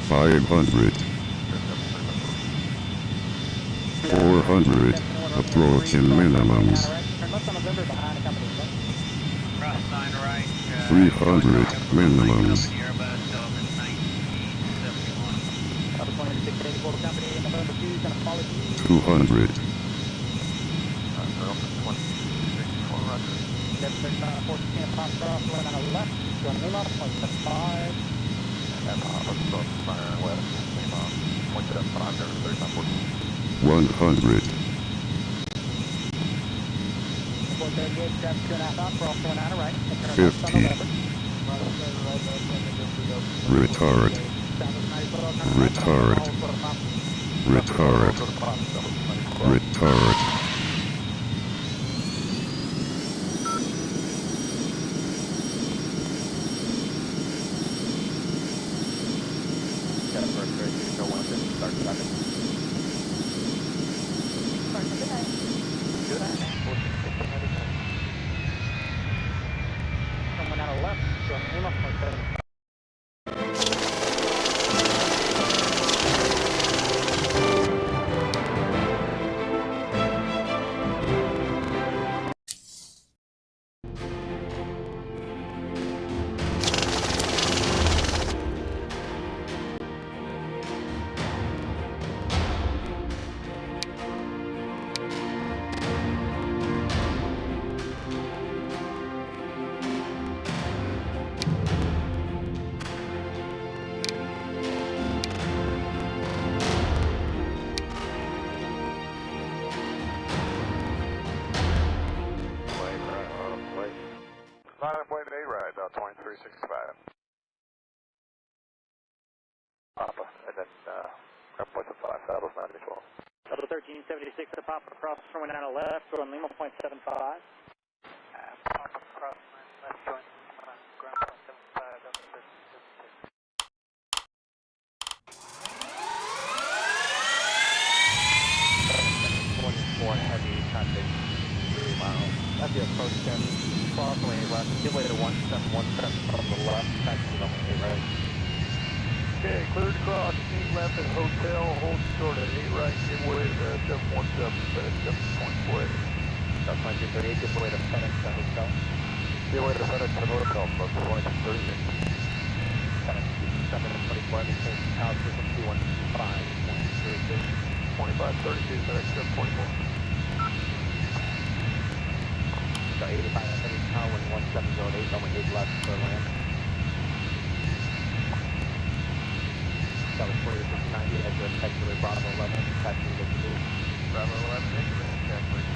500. 400. Approaching minimums. 300 minimums. 200. 100. 50. Retard. Retard. Retard. Retard. Papa, and then point 5, saddles 9-12. Level 1376 to Papa across runway 9 left, go on Lima, point 75. Papa across left, join ground point 75, level 1376. 1-4 heavy traffic, 3 miles. That's the approach 10, cross lane left, give way to 1717 from the left, taxi level 8 right. Okay, cleared across, 8 left at hotel, hold short at 8 right, give way to 717, FedEx 7.48. That's 1938, give way to FedEx to hotel. Give way to FedEx to hotel, plus 138. FedEx 724, between altitude 2125.32. 2532, FedEx 724. So 85 at FedEx Tower, 1708, runway 8 left for land. That was 4690, edge of taxiway Bravo 11, taxiway Despegue. Bravo 11, taxiway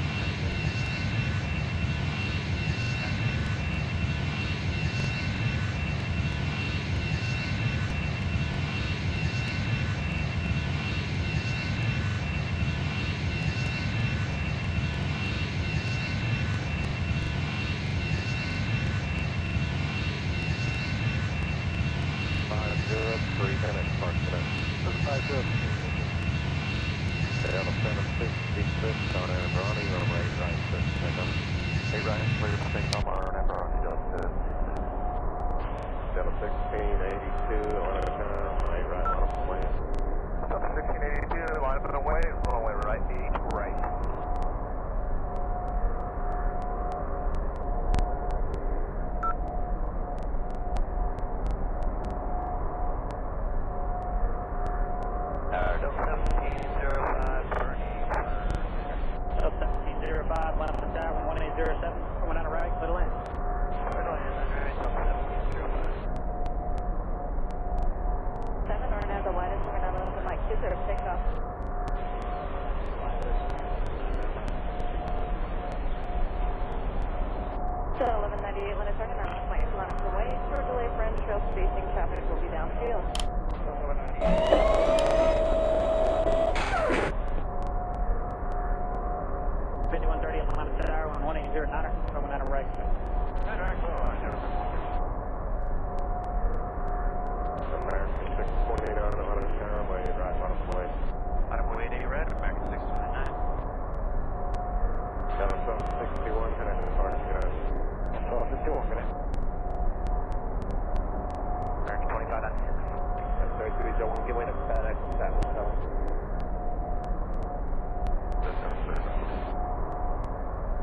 1, give way to FedEx, establish 7.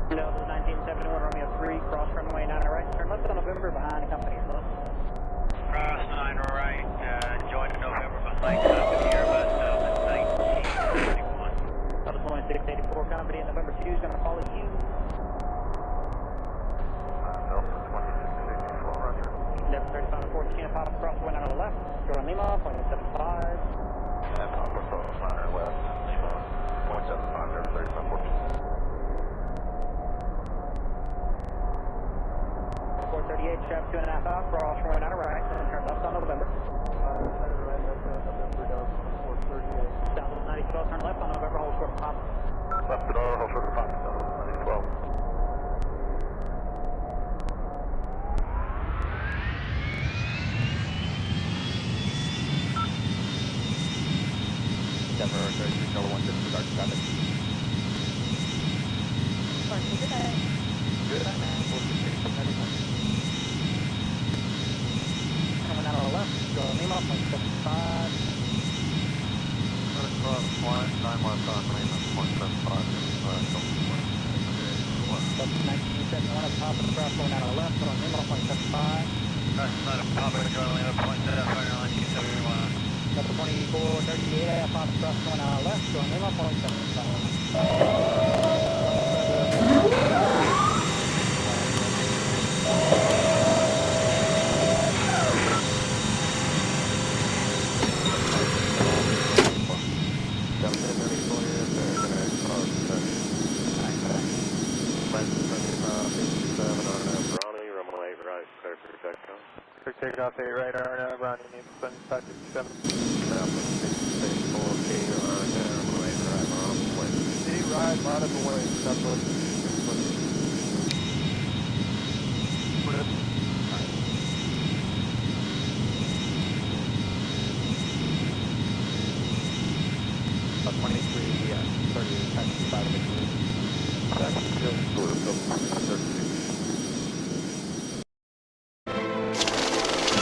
Delta 1971, Romeo 3, cross runway 9 right, turn left on November behind company look. Cross 9 right, join November behind company Airbus Delta 1971. Delta 2684, company in November 2 is going to follow you. Delta 2684, roger. Endeavor 35 and 14, pop across the wind on the left, Jordan Lima, 0.75. And Papa Cross 9 left, Lima, 0.75, Delta 35, 14. 438, strap 2.5 out, cross runway 9 right, and turn left on November. South of 9012, turn left on November, hold short of pop. Left at all, hold short of Papa, Delta 9012. Endeavor 33, Delta 1, disregard traffic. Good day. Good night, man. 468, coming out on the left, Jordan Lima, 0.75. Across flight, 9 left on Lima, 0.75, Delta 1971, up top of the cross going out on the left, Jordan Lima, 0.75. Cross 9 of Papa, join Lima, point 1971. Delta 2438, up top of the cross going out on the left, Jordan Lima, 0.75. Takeoff 8 right, Ronnie, needs 7557. Right, bottom away,